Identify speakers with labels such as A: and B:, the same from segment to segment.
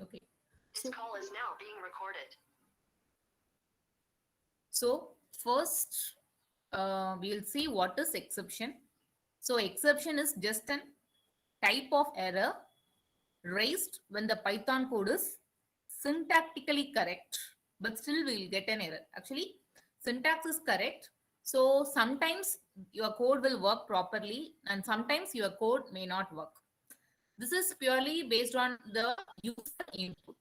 A: Okay.
B: This call is now being recorded.
A: So first, we'll see what is exception. So exception is just an type of error raised when the Python code is syntactically correct, but still we'll get an error. Actually, syntax is correct. So sometimes your code will work properly and sometimes your code may not work. This is purely based on the user input.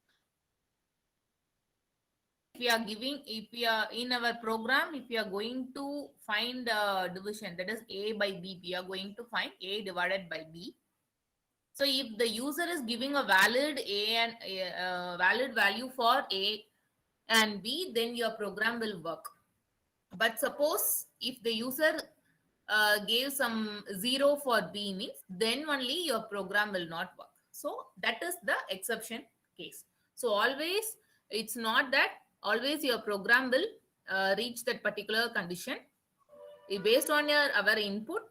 A: If we are giving, if we are in our program, if we are going to find division, that is a by b, we are going to find a divided by b. So if the user is giving a valid a and valid value for a and b, then your program will work. But suppose if the user gave some zero for b means, then only your program will not work. So that is the exception case. So always, it's not that always your program will reach that particular condition. Based on your our input,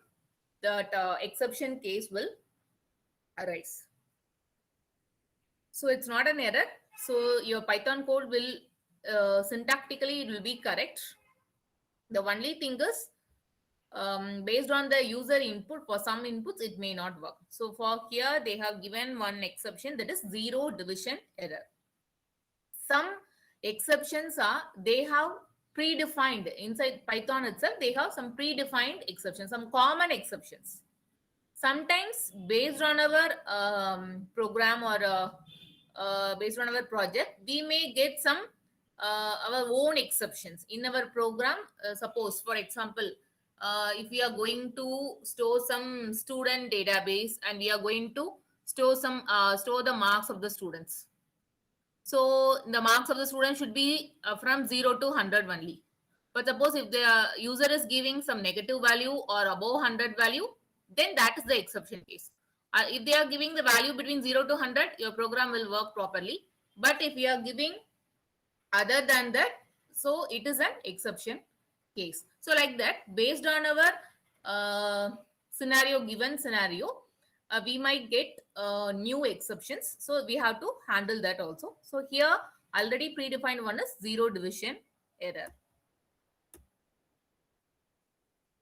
A: that exception case will arise. So it's not an error. So your Python code will syntactically it will be correct. The only thing is based on the user input, for some inputs it may not work. So for here they have given one exception, that is zero division error. Some exceptions are they have predefined inside Python itself, they have some predefined exceptions, some common exceptions. Sometimes based on our program or based on our project, we may get some our own exceptions in our program. Suppose for example, if we are going to store some student database and we are going to store the marks of the students. So the marks of the student should be from 0 to 100 only. But suppose if the user is giving some negative value or above 100 value, then that is the exception case. If they are giving the value between 0 to 100, your program will work properly. But if you are giving other than that, so it is an exception case. So like that, based on our given scenario, we might get new exceptions. So we have to handle that also. So here already predefined one is zero division error.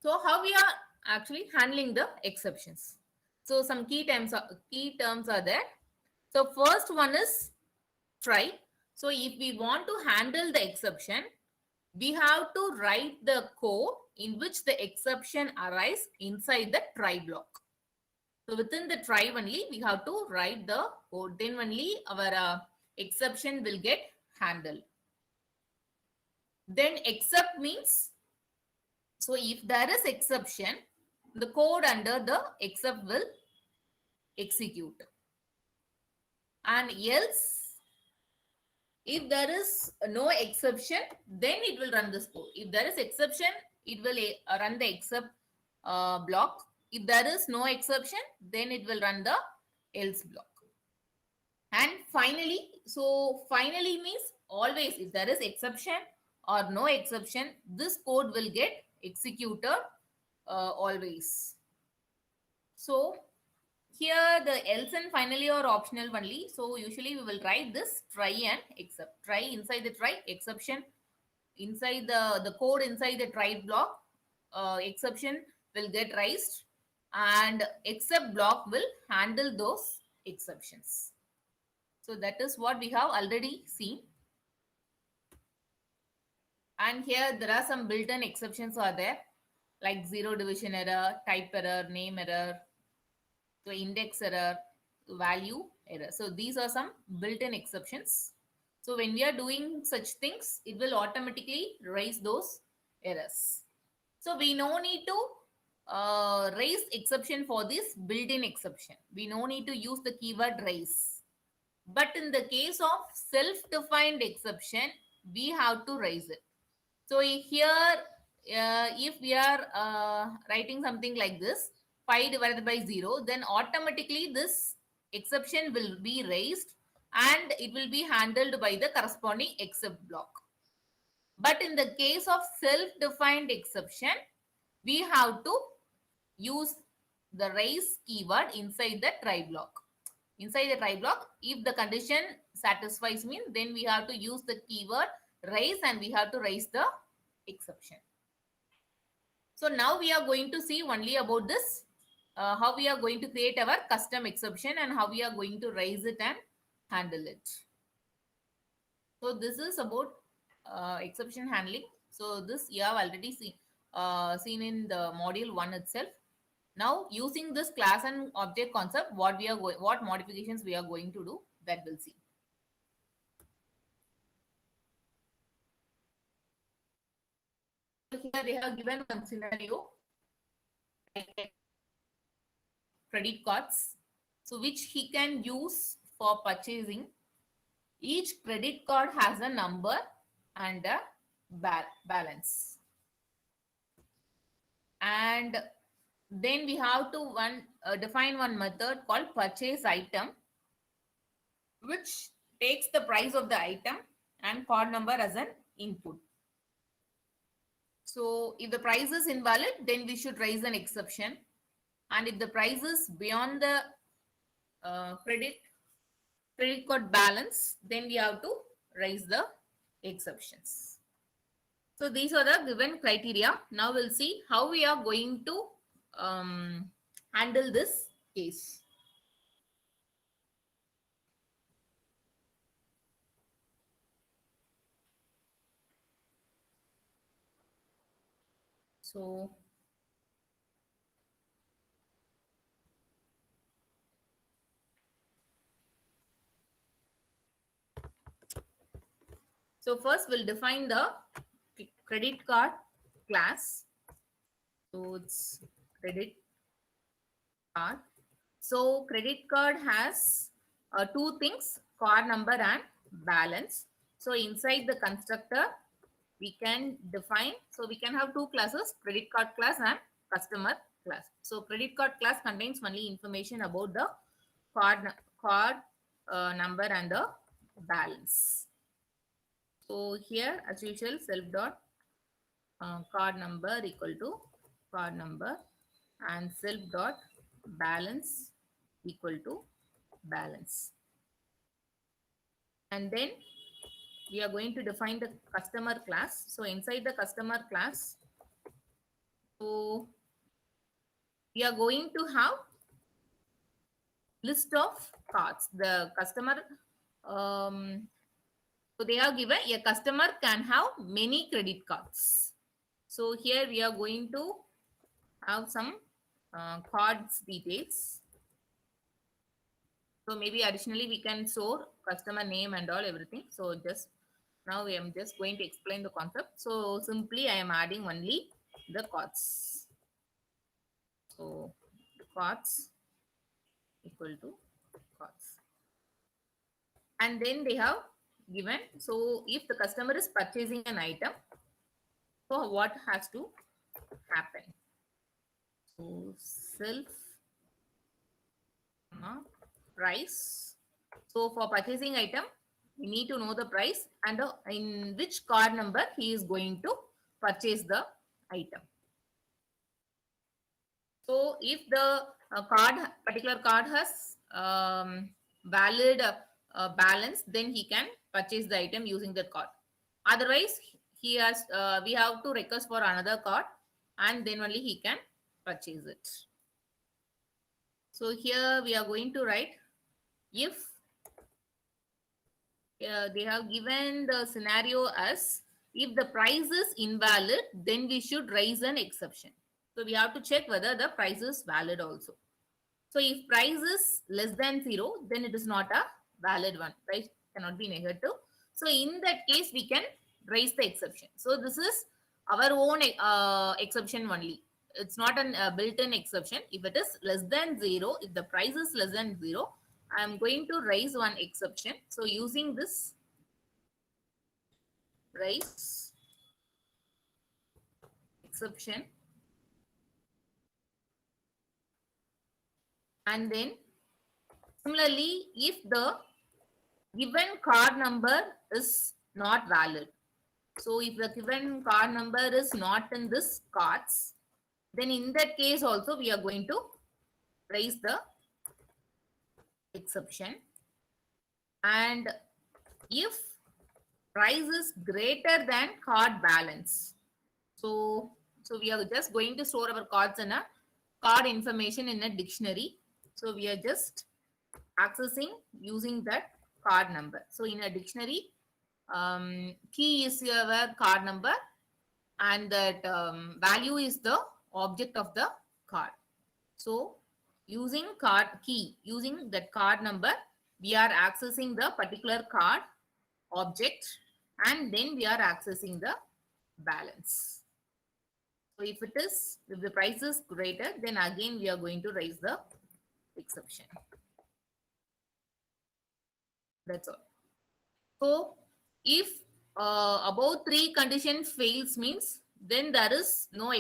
A: So how we are actually handling the exceptions? So some key terms are there. So first one is try. So if we want to handle the exception, we have to write the code in which the exception arises inside the try block. So within the try only, we have to write the code. Then only our exception will get handled. Then except means, so if there is exception, the code under the except will execute. And else, if there is no exception, then it will run this code. If there is exception, it will run the except block. If there is no exception, then it will run the else block. And finally, so finally means always if there is exception or no exception, this code will get executed always. So here the else and finally are optional only. So usually we will write this try and except. Try inside the try, exception inside the code inside the try block, exception will get raised and except block will handle those exceptions. So that is what we have already seen. And here there are some built-in exceptions are there, like zero division error, type error, name error, so index error, value error. So these are some built-in exceptions. So when we are doing such things, it will automatically raise those errors. So we no need to raise exception for this built-in exception. We no need to use the keyword raise. But in the case of self-defined exception, we have to raise it. So here, if we are writing something like this, 5 divided by 0, then automatically this exception will be raised and it will be handled by the corresponding except block. But in the case of self-defined exception, we have to use the raise keyword inside the try block. Inside the try block, if the condition satisfies means then we have to use the keyword raise and we have to raise the exception. So now we are going to see only about this, how we are going to create our custom exception and how we are going to raise it and handle it. So this is about exception handling. So this you have already seen in the module 1 itself. Now using this class and object concept, what modifications we are going to do, that we'll see. So here they have given one scenario, like credit cards, so which he can use for purchasing. Each credit card has a number and a balance, and then we have to define one method called purchase item, which takes the price of the item and card number as an input. So if the price is invalid, then we should raise an exception, and if the price is beyond the credit card balance, then we have to raise the exceptions. So these are the given criteria. Now we'll see how we are going to handle this case. So first we'll define the credit card class. So it's credit card. So credit card has two things, card number and balance. So inside the constructor, we can define, so we can have two classes, credit card class and customer class. So credit card class contains only information about the card number and the balance. So here, as usual, self dot card number equal to card number and self dot balance equal to balance. And then we are going to define the customer class. So inside the customer class, so we are going to have list of cards. The customer, so they are given a customer can have many credit cards. So here we are going to have some cards details. So maybe additionally we can store customer name and all everything. So just now I am just going to explain the concept. So simply I am adding only the cards. So cards equal to cards. And then they have given, so if the customer is purchasing an item, so what has to happen? So self price. So for purchasing item, we need to know the price and in which card number he is going to purchase the item. So if the particular card has valid balance, then he can purchase the item using that card. Otherwise, he has we have to request for another card, and then only he can purchase it. So here we are going to write if they have given the scenario as if the price is invalid, then we should raise an exception. So we have to check whether the price is valid also. So if price is less than 0, then it is not a valid one. Price cannot be negative. So in that case, we can raise the exception. So this is our own exception only. It's not a built-in exception. If it is less than 0, if the price is less than 0, I am going to raise one exception. So using this raise exception, and then similarly, if the given card number is not valid, so if the given card number is not in this cards, then in that case also we are going to raise the exception. And if price is greater than card balance. So we are just going to store our cards in a card information in a dictionary. So we are just accessing using that card number. So in a dictionary, key is your card number, and that value is the object of the card. So using card key, using that card number, we are accessing the particular card object, and then we are accessing the balance. So if the price is greater, then again we are going to raise the exception. That's all. So if above three conditions fails means, then there is no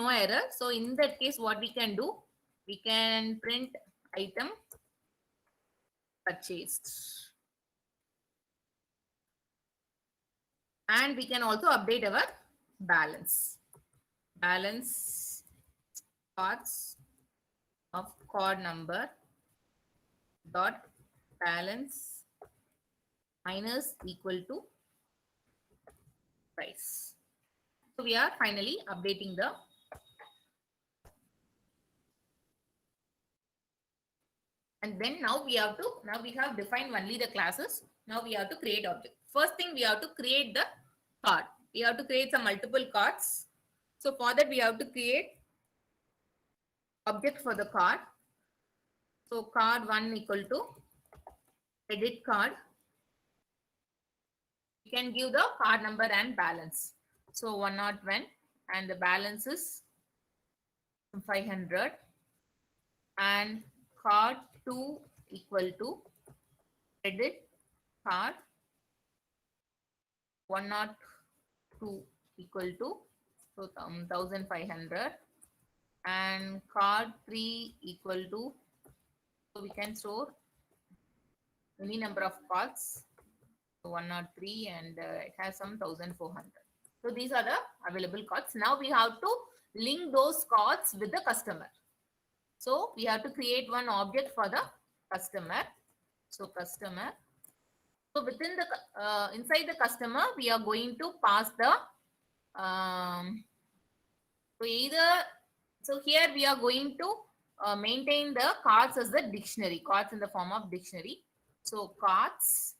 A: error. So in that case, what we can do, we can print item purchased, and we can also update our balance cards of card number dot balance minus equal to price. So we are finally updating the and then now we have defined only the classes. Now we have to create object. First thing, we have to create the card. We have to create some multiple cards. So for that, we have to create object for the card. So card 1 equal to credit card. We can give the card number and balance. So 101, and the balance is 500, and card 2 equal to credit card 102 equal to 1500, and card 3 equal to, so we can store any number of cards, 103, and it has some 1400. So these are the available cards. Now we have to link those cards with the customer. So we have to create one object for the customer. So customer. So within the inside the customer, we are going to pass the so here we are going to maintain the cards as the dictionary, cards in the form of dictionary. So cards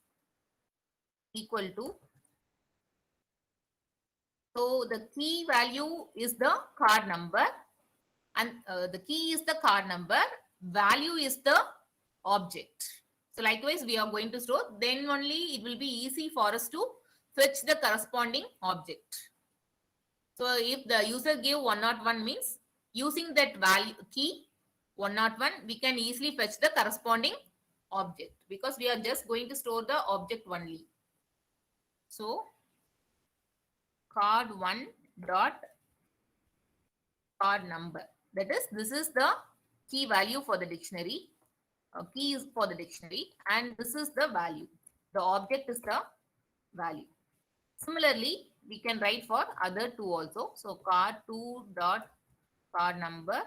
A: equal to, so the key value is the card number, and the key is the card number, value is the object. So likewise, we are going to store, then only it will be easy for us to fetch the corresponding object. So if the user give 101 means, using that value key 101, we can easily fetch the corresponding object, because we are just going to store the object only. So card 1 dot card number, that is, this is the key value for the dictionary, key is for the dictionary, and this is the value, the object is the value. Similarly, we can write for other two also. So card 2 dot card number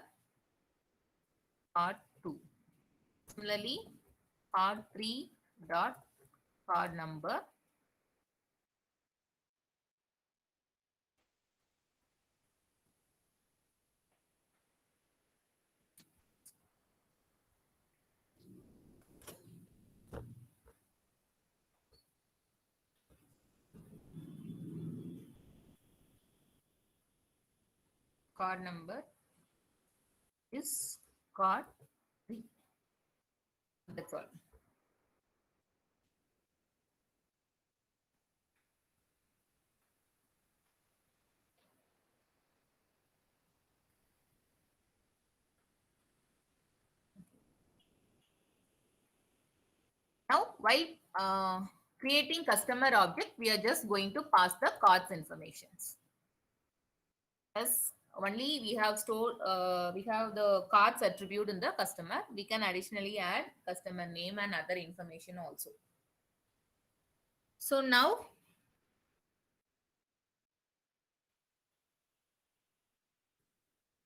A: card 2. Similarly, card 3 dot card number is card 3. That's all. Now, while creating customer object, we are just going to pass the cards informations. As only we have stored, we have the cards attribute in the customer. We can additionally add customer name and other information also. So now,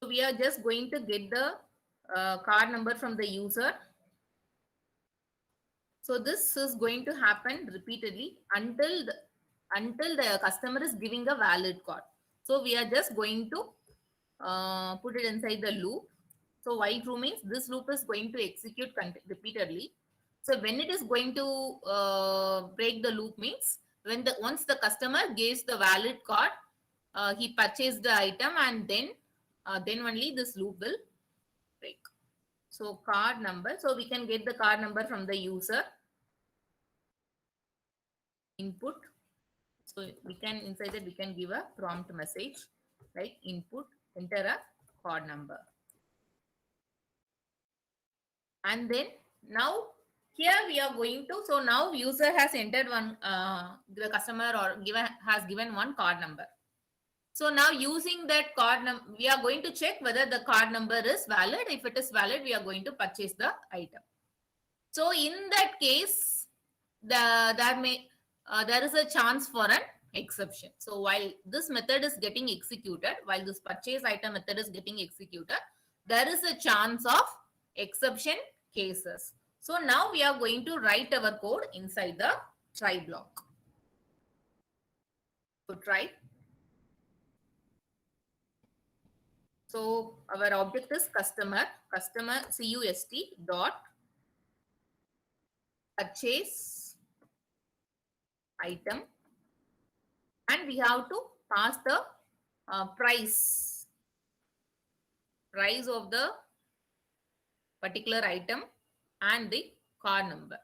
A: we are just going to get the card number from the user. So this is going to happen repeatedly until the customer is giving a valid card. So we are just going to put it inside the loop. So while true means this loop is going to execute repeatedly. So when it is going to break the loop means when the once the customer gives the valid card, he purchased the item, and then only this loop will break. So card number. So we can get the card number from the user input. So we can inside that we can give a prompt message like input, enter a card number. And then now here we are going to, so now user has entered one, the customer or has given one card number. So now using that card number, we are going to check whether the card number is valid. If it is valid, we are going to purchase the item. So in that case, there is a chance for an exception. So while this method is getting executed, while this purchase item method is getting executed, there is a chance of exception cases. So now we are going to write our code inside the try block. So try. So our object is customer cust dot purchase item, and we have to pass the price of the particular item and the card number.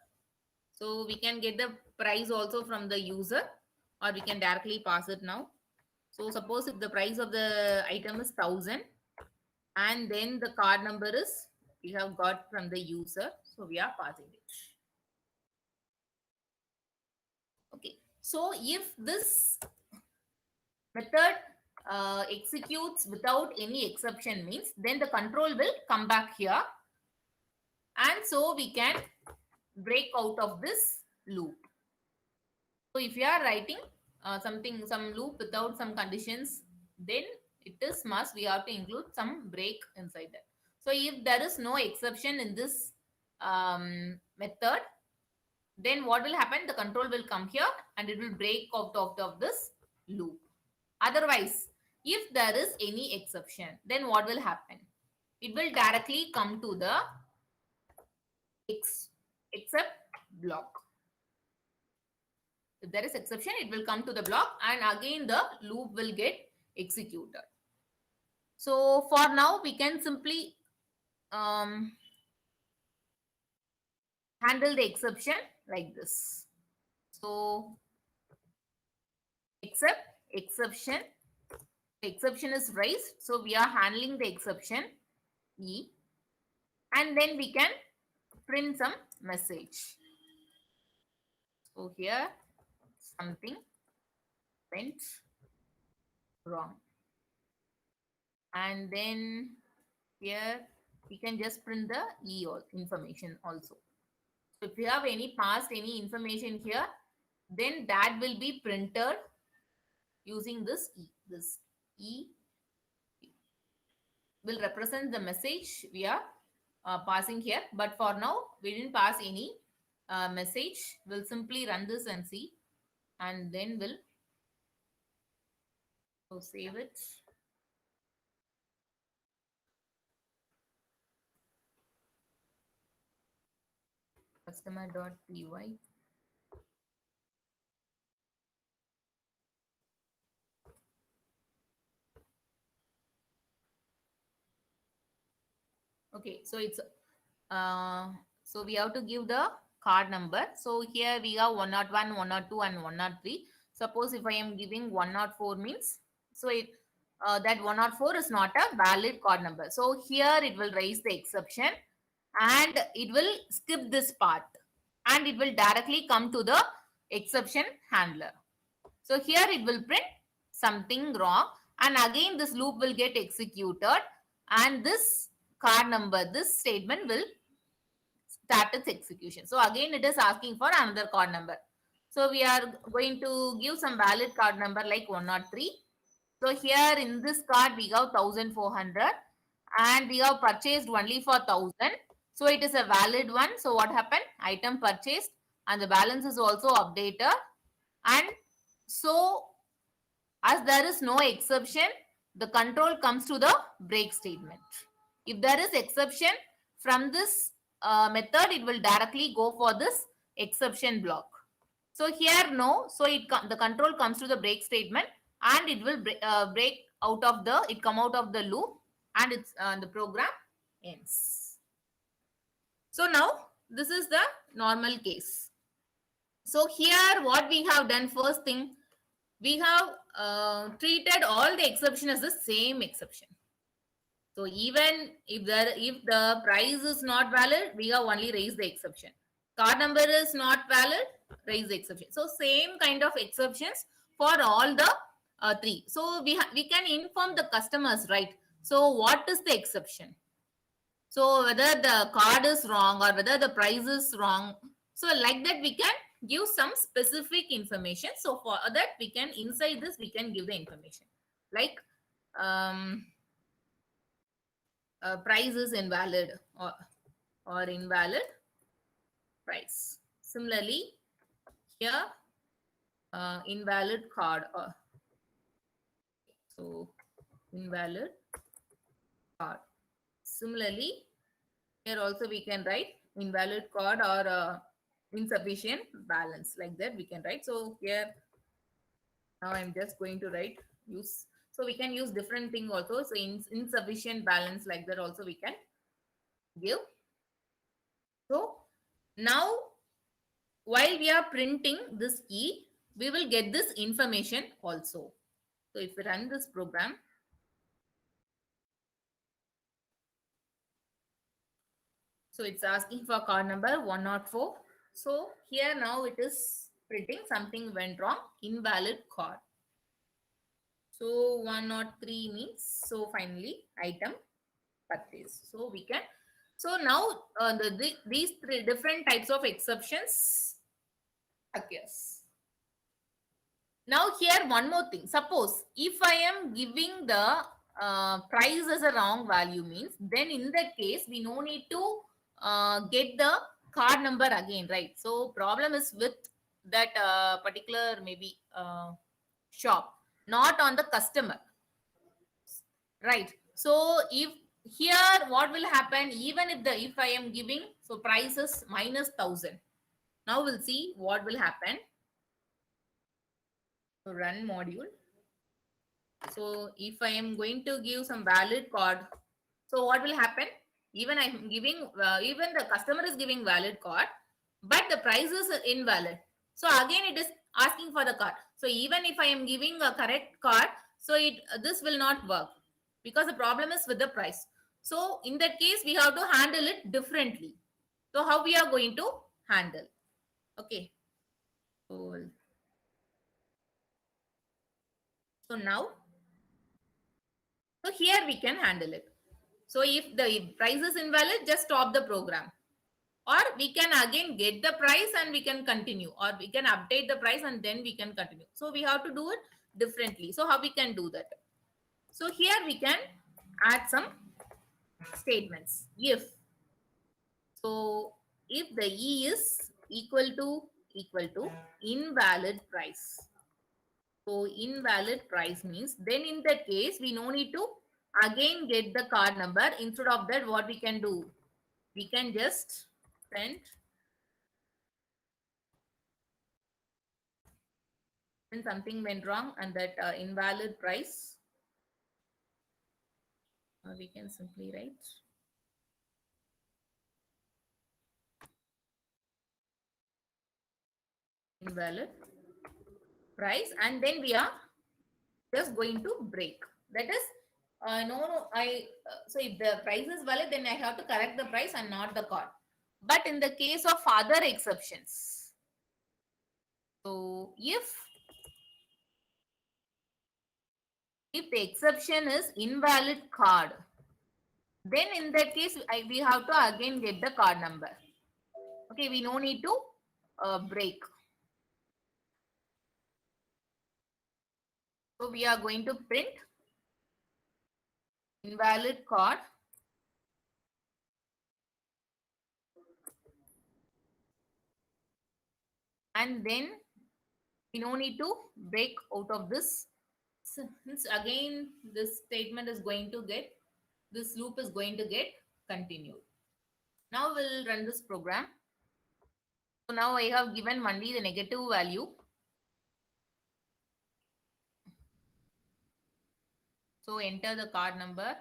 A: So we can get the price also from the user, or we can directly pass it now. So suppose if the price of the item is 1000 and then the card number is we have got from the user, so we are passing it. Okay, so if this method executes without any exception means then the control will come back here, and so we can break out of this loop. So if you are writing some loop without some conditions, then it is must we have to include some break inside that. So if there is no exception in this method, then what will happen? The control will come here and it will break out of this loop. Otherwise, if there is any exception, then what will happen? It will directly come to the except block. If there is exception, it will come to the block and again the loop will get executed. So for now, we can simply handle the exception like this. So exception is raised. So we are handling the exception E, and then we can print some message. So here something went wrong, and then here we can just print the E information also. So if you have any information here, then that will be printed using this E. This E will represent the message we are passing here. But for now, we didn't pass any message. We'll simply run this and see, and then we'll save it. Customer.py. Okay, so it's so we have to give the card number. So here we have 101, 102, and 103. Suppose if I am giving 104 means, so that 104 is not a valid card number. So here it will raise the exception and it will skip this part and it will directly come to the exception handler. So here it will print something wrong, and again this loop will get executed, and this card number, this statement will start its execution. So again it is asking for another card number. So we are going to give some valid card number like 103. So here in this card we have 1400 and we have purchased only for 1000. So it is a valid one. So what happened? Item purchased and the balance is also updated. And so as there is no exception, the control comes to the break statement. If there is exception from this method, it will directly go for this exception block. So here no, so the control comes to the break statement and it will break out of the, it come out of the loop and it's the program ends. So now this is the normal case. So here what we have done, first thing, we have treated all the exception as the same exception. So even if the price is not valid, we have only raised the exception. Card number is not valid, raise the exception. So same kind of exceptions for all the three. So we can inform the customers, right? So what is the exception? So whether the card is wrong or whether the price is wrong. So like that we can give some specific information. So for that we can, inside this we can give the information. Like price is invalid or invalid price. Similarly, here invalid card so invalid card. Similarly, here also we can write invalid card or insufficient balance, like that we can write. So here now I'm just going to write use. So we can use different thing also. So insufficient balance, like that also we can give. So now while we are printing this key, we will get this information also. So if we run this program, so it's asking for card number 104. So here now it is printing something went wrong, invalid card. So 103 means, so finally item purchase. So we can, so now these three different types of exceptions occurs. Now here one more thing. Suppose if I am giving the price as a wrong value means, then in that case we no need to get the card number again, right? So problem is with that particular maybe shop, not on the customer, right? So if here what will happen, even if I am giving, so price is minus 1000. Now we'll see what will happen. So run module. So if I am going to give some valid card, so what will happen? Even I'm giving, even the customer is giving valid card, but the price is invalid. So again, it is asking for the card. So even if I am giving a correct card, so this will not work because the problem is with the price. So in that case, we have to handle it differently. So how we are going to handle? Okay. So now, so here we can handle it. So if the price is invalid, just stop the program. Or we can again get the price and we can continue. Or we can update the price and then we can continue. So we have to do it differently. So how we can do that? So here we can add some statements. If, so if the E is equal to invalid price. So invalid price means, then in that case, we no need to again get the card number. Instead of that, what we can do? We can just print when something went wrong and that invalid price. We can simply write invalid price, and then we are just going to break. That is, so if the price is valid, then I have to correct the price and not the card. But in the case of other exceptions, so if the exception is invalid card, then in that case, we have to again get the card number. Okay, we no need to break. So we are going to print invalid card. And then we no need to break out of this. Since again this statement is going to get, this loop is going to get continued. Now we'll run this program. So now I have given only the negative value. So enter the card number.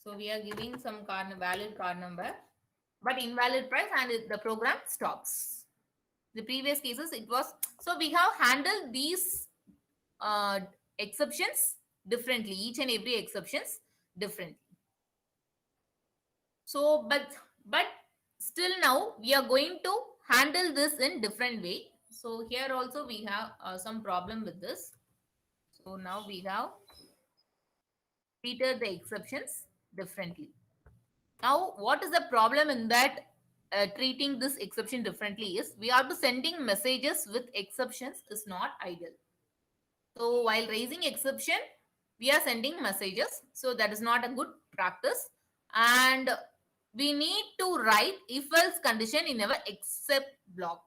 A: So we are giving some valid card number, but invalid price, and the program stops. The previous cases it was, so we have handled these uh, exceptions differently, each and every exceptions differently. So but still now we are going to handle this in different way. So here also we have some problem with this. So now we have treated the exceptions differently. Now what is the problem in that treating this exception differently is we are to sending messages with exceptions is not ideal. So while raising exception, we are sending messages. So that is not a good practice. And we need to write if else condition in our except block.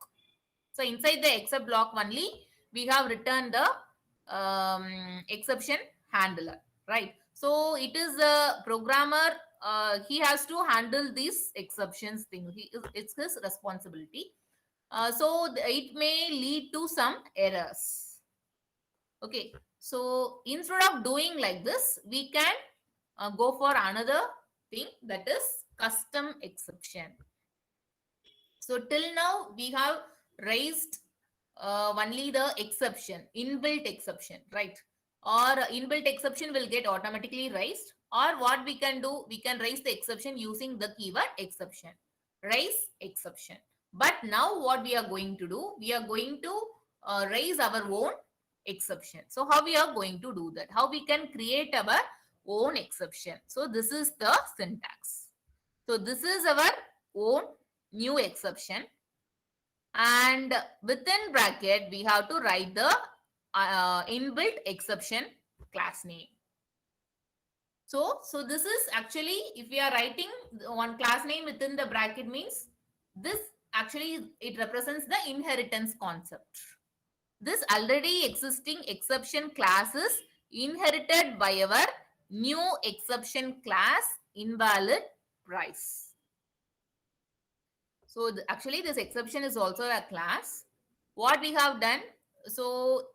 A: So inside the except block only, we have written the exception handler, right? So it is a programmer, he has to handle these exceptions thing. It's his responsibility. So it may lead to some errors. Okay, so instead of doing like this, we can go for another thing, that is custom exception. So till now we have raised only the exception, inbuilt exception, right? Or inbuilt exception will get automatically raised, or what we can do, we can raise the exception using the keyword exception, raise exception. But now what we are going to do, we are going to raise our own exception. So how we are going to do that? How we can create our own exception? So this is the syntax. So this is our own new exception, and within bracket we have to write the inbuilt exception class name. So this is actually, if we are writing one class name within the bracket, means this actually it represents the inheritance concept. This already existing exception class is inherited by our new exception class invalid price. So actually this exception is also a class. What we have done, so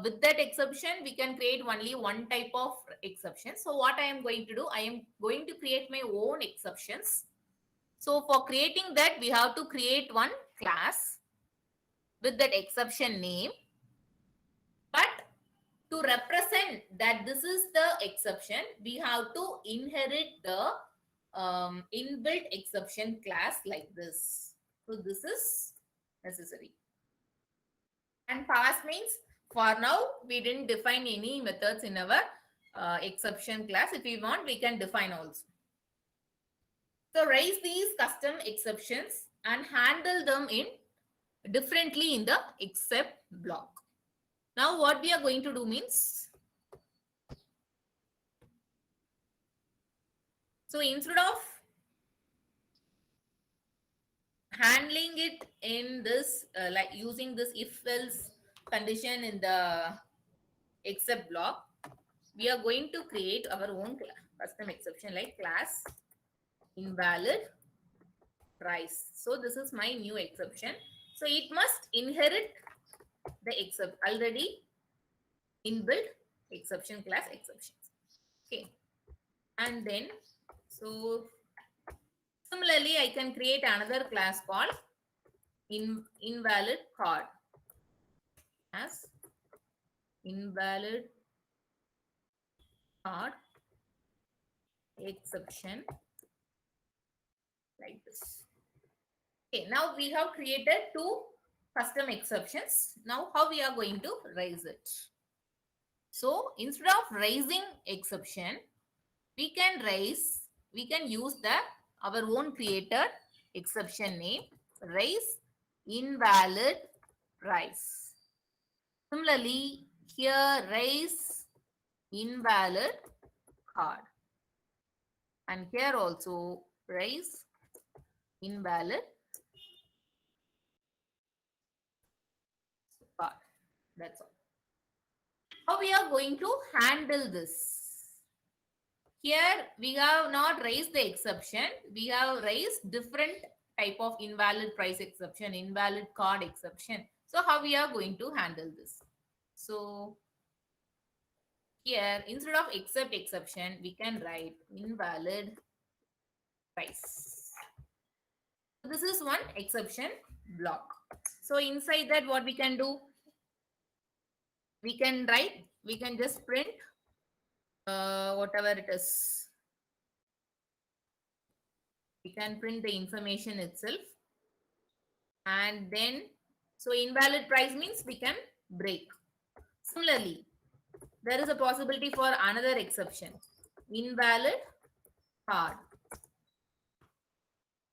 A: with that exception, we can create only one type of exception. So what I am going to do, I am going to create my own exceptions. So for creating that, we have to create one class with that exception name. But to represent that this is the exception, we have to inherit the inbuilt exception class like this. So this is necessary. And past means for now we didn't define any methods in our exception class. If we want, we can define also. So raise these custom exceptions and handle them in differently in the except block. Now what we are going to do means, so instead of handling it in this like using this if else condition in the except block, we are going to create our own custom exception like class invalid price. So this is my new exception. So it must inherit the except already inbuilt exception class exceptions. Okay, and then so similarly I can create another class called invalid card as invalid card exception like this. Okay, now we have created two custom exceptions. Now how we are going to raise it? So instead of raising exception, we can use our own created exception name, raise invalid price. Similarly, here raise invalid card. And here also price invalid card. That's all. How we are going to handle this? Here we have not raised the exception. We have raised different type of invalid price exception, invalid card exception. So how we are going to handle this? So here instead of except exception, we can write invalid price. This is one exception block. So inside that what we can do? We can write, we can just print whatever it is. We can print the information itself. And then, so invalid price means we can break. Similarly, there is a possibility for another exception. Invalid card.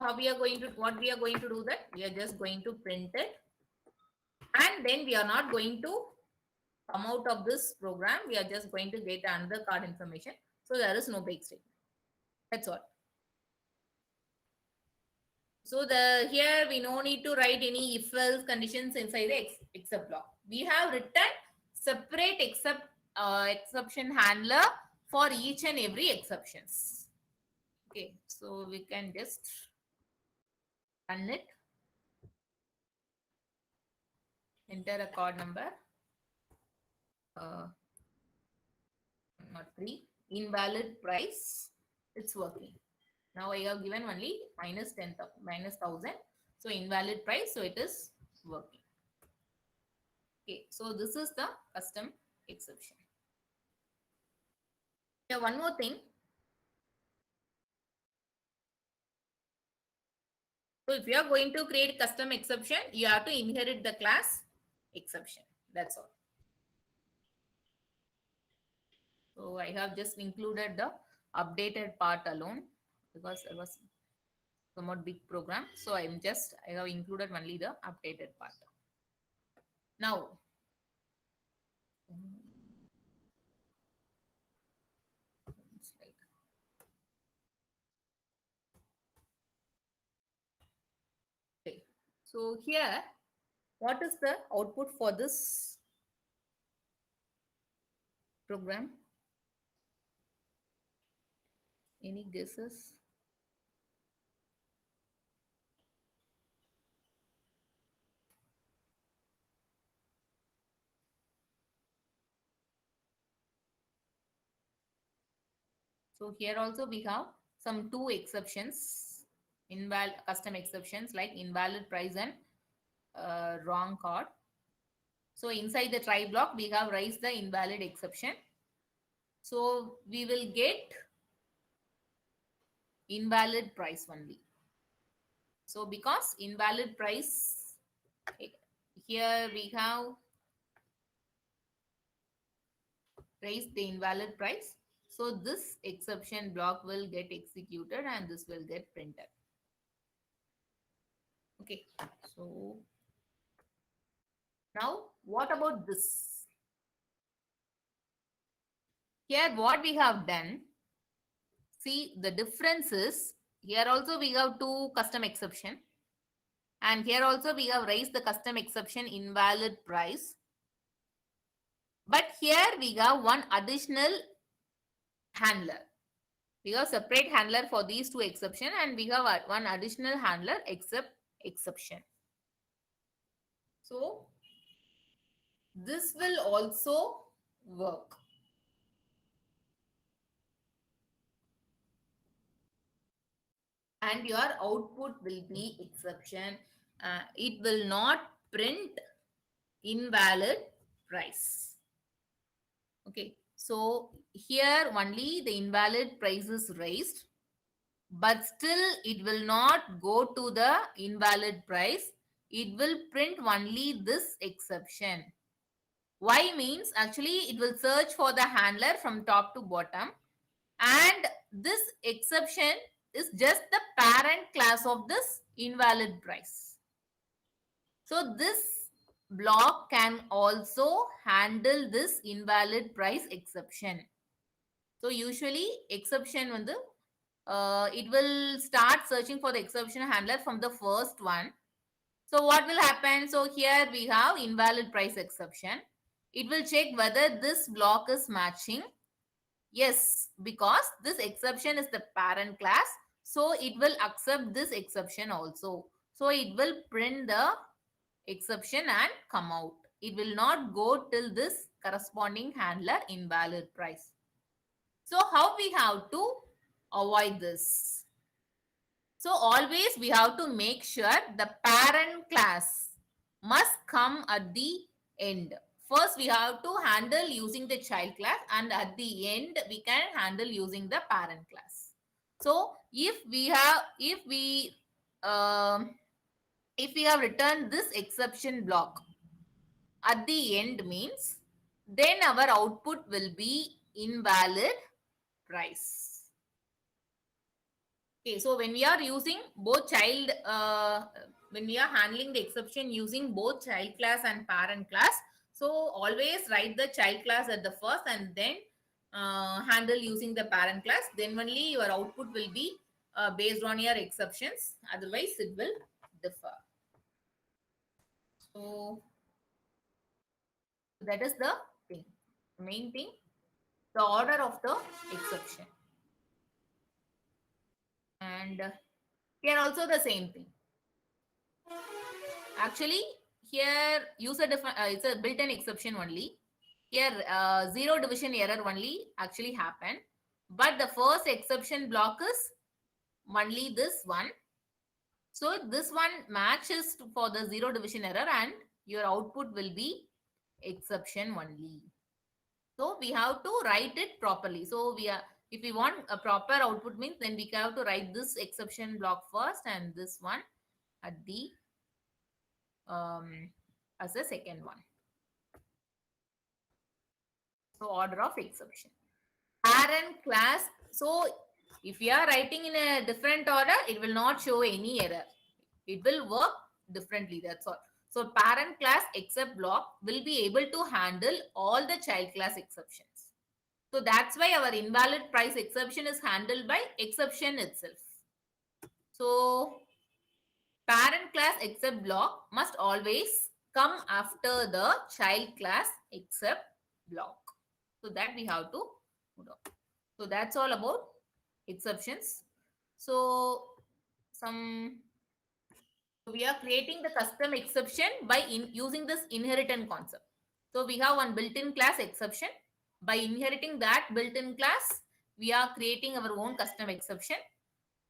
A: How we are going to, what we are going to do that? We are just going to print it. And then we are not going to come out of this program. We are just going to get another card information. So there is no break statement. That's all. So the here we no need to write any if else conditions inside the except block. We have written separate exception handler for each and every exceptions. Okay, so we can just run it. Enter a card number. Not 3. Invalid price. It's working. Now I have given only minus 10, minus 1000. So invalid price. So it is working. Okay. So this is the custom exception. Here one more thing. So if you are going to create custom exception, you have to inherit the class exception. That's all. So I have just included the updated part alone because it was somewhat big program. So I have included only the updated part. Now, okay. So here, what is the output for this program? Any guesses? So here also we have some 2 exceptions, custom exceptions like invalid price and wrong card. So inside the try block, we have raised the invalid exception. So we will get invalid price only. So because invalid price, here we have raised the invalid price. So this exception block will get executed and this will get printed. Okay, so now what about this? Here what we have done, see the difference is here also we have 2 custom exception and here also we have raised the custom exception invalid price. But here we have one additional handler. We have separate handler for these 2 exception and we have one additional handler except exception. So this will also work. And your output will be exception. It will not print invalid price. Okay, so here only the invalid price is raised, but still it will not go to the invalid price. It will print only this exception. Why means actually it will search for the handler from top to bottom, and this exception is just the parent class of this invalid price. So this block can also handle this invalid price exception. So usually exception வந்து it will start searching for the exception handler from the first one. So what will happen? So here we have invalid price exception. It will check whether this block is matching. Yes, because this exception is the parent class. So it will accept this exception also. So it will print the exception and come out. It will not go till this corresponding handler invalid price. So how we have to avoid this? So always we have to make sure the parent class must come at the end. First we have to handle using the child class, and at the end we can handle using the parent class. So um, if we have returned this exception block at the end means, then our output will be invalid price. Okay, so when we are using both when we are handling the exception using both child class and parent class, so always write the child class at the first and then handle using the parent class. Then only your output will be based on your exceptions. Otherwise, it will differ. So that is the thing. The main thing, the order of the exception. And here also the same thing. Actually, here it's a built-in exception only. Here zero division error only actually happened. But the first exception block is only this one. So this one matches for the zero division error and your output will be exception only. So we have to write it properly. So if we want a proper output means then we have to write this exception block first and this one at the as the second one. So order of exception. Parent class. So if we are writing in a different order, it will not show any error. It will work differently. That's all. So parent class except block will be able to handle all the child class exceptions. So that's why our invalid price exception is handled by exception itself. So parent class except block must always come after the child class except block. So that we have to put on. So that's all about exceptions. So we are creating the custom exception by using this inheritance concept. So we have one built-in class exception. By inheriting that built-in class, we are creating our own custom exception.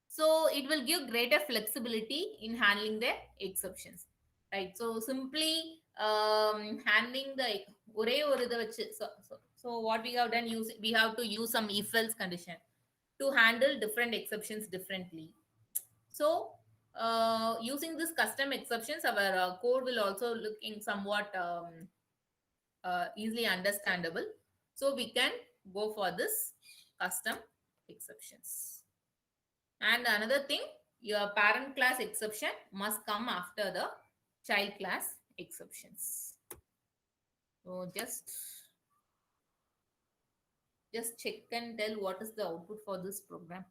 A: So it will give greater flexibility in handling the exceptions, right? So simply handling the so what we have done, we have to use some if else condition to handle different exceptions differently. So using this custom exceptions, our code will also look in somewhat easily understandable. So we can go for this custom exceptions. And another thing, your parent class exception must come after the child class exceptions. So just check and tell what is the output for this program.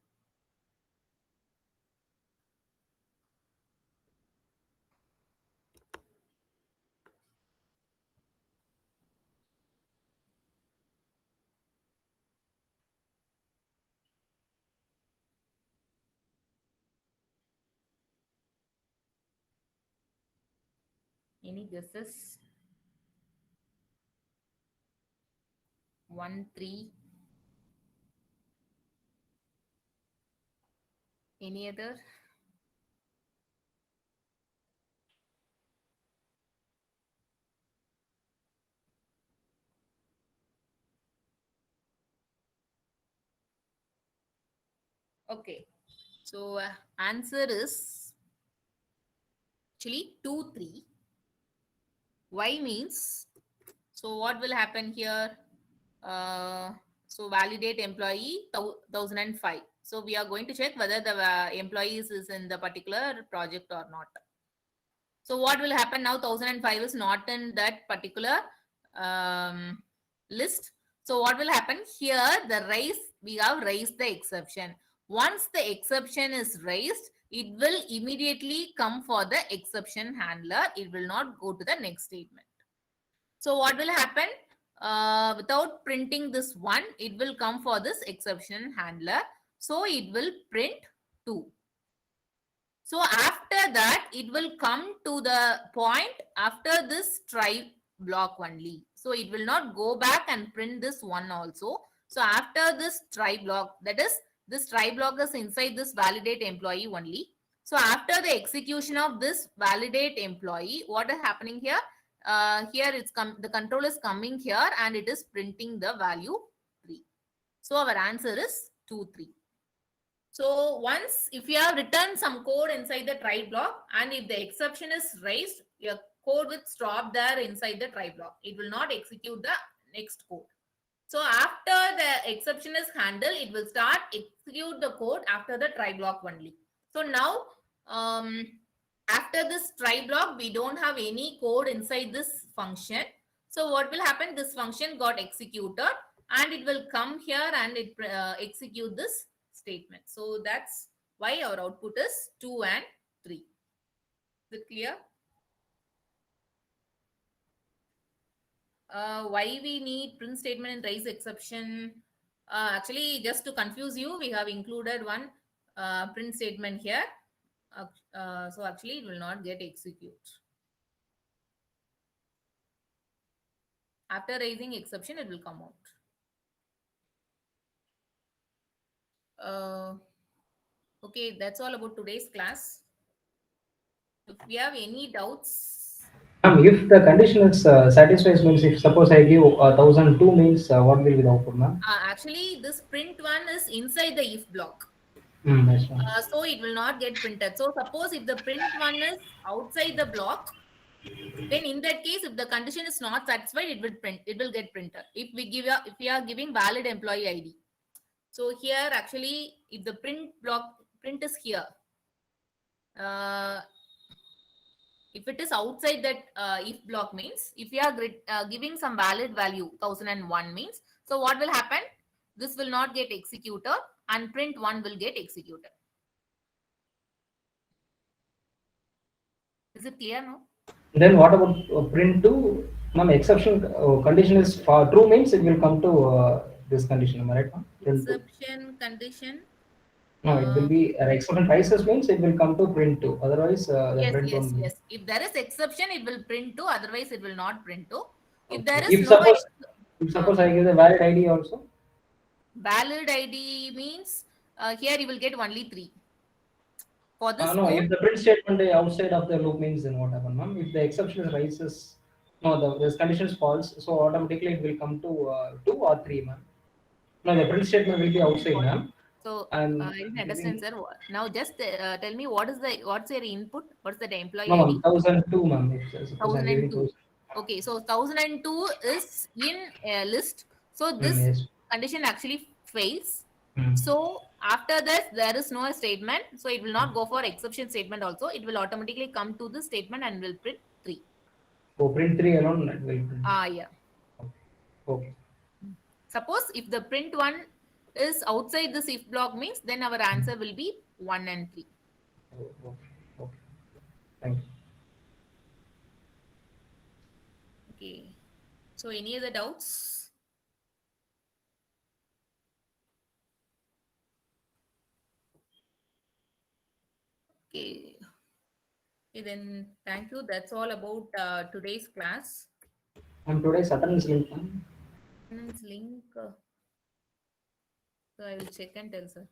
A: Any guesses? 1, 3. Any other? Okay. So answer is actually 2, 3. Why means, so what will happen here? So validate employee 1005. So we are going to check whether the employees is in the particular project or not. So what will happen now? 1005 is not in that particular list. So what will happen here? We have raised the exception. Once the exception is raised, it will immediately come for the exception handler. It will not go to the next statement. So what will happen? Without printing this one, it will come for this exception handler. So it will print 2. So after that, it will come to the point after this try block only. So it will not go back and print this one also. So after this try block, that is, this try block is inside this validate employee only. So after the execution of this validate employee, what is happening here? Here it's the control is coming here and it is printing the value 3. So our answer is 2, 3. So once if you have written some code inside the try block and if the exception is raised, your code will stop there inside the try block. It will not execute the next code. So after the exception is handled, it will start execute the code after the try block only. So now after this try block, we don't have any code inside this function. So what will happen? This function got executed and it will come here and it execute this statement. So that's why our output is 2 and 3. Is it clear? Why we need print statement and raise exception? Actually, just to confuse you, we have included one print statement here. So actually, it will not get executed. After raising exception, it will come out. Okay, that's all about today's class. If we have any doubts.
C: If the condition is satisfies means if suppose I give 1002 means what will be the output, ma'am?
A: Actually, this print one is inside the if block.
C: Yes, ma'am.
A: So it will not get printed. So suppose if the print one is outside the block, then in that case, if the condition is not satisfied, it will print. It will get printed. If we are giving valid employee ID. So here actually, if the print is here, if it is outside that if block means, if we are giving some valid value 1001 means, so what will happen? This will not get executed and print 1 will get executed. Is it clear now?
C: Then what about print 2? Ma'am, exception condition is true means it will come to this condition, am I right, ma'am?
A: Exception condition.
C: No, it will be exception prices means it will come to print 2. Otherwise, the
A: Yes,
C: print
A: yes,
C: 1 will.
A: yes. If there is exception, it will print 2. Otherwise, it will not print 2. If
C: Okay.
A: there is
C: If suppose I give the valid ID also.
A: Valid ID means here you will get only 3. For this
C: No,
A: code,
C: if the print statement outside of the loop means then what happen, ma'am? If the exception rises, no, this condition is false, so automatically it will come to 2 or 3, ma'am. No, the print statement will be outside, ma'am.
A: So
C: And
A: I didn't understand, sir. Now just tell me what's your input? What's the employee
C: no,
A: ID?
C: 1002, ma'am. If suppose I'm giving
A: 1002. Okay, so 1002 is in a list. So this
C: yes.
A: condition actually fails.
C: Mm.
A: So after this, there is no statement. So it will not go for exception statement also. It will automatically come to the statement and will print 3.
C: So print 3 alone it will print.
A: Yeah.
C: Okay.
A: Suppose if the print 1 is outside this if block means, then our answer will be 1 and 3.
C: Okay. Thank you.
A: Okay. So any other doubts? Okay. Okay, then thank you. That's all about today's class.
C: And today's attendance link, ma'am.
A: Attendance link. So I will check and tell, sir.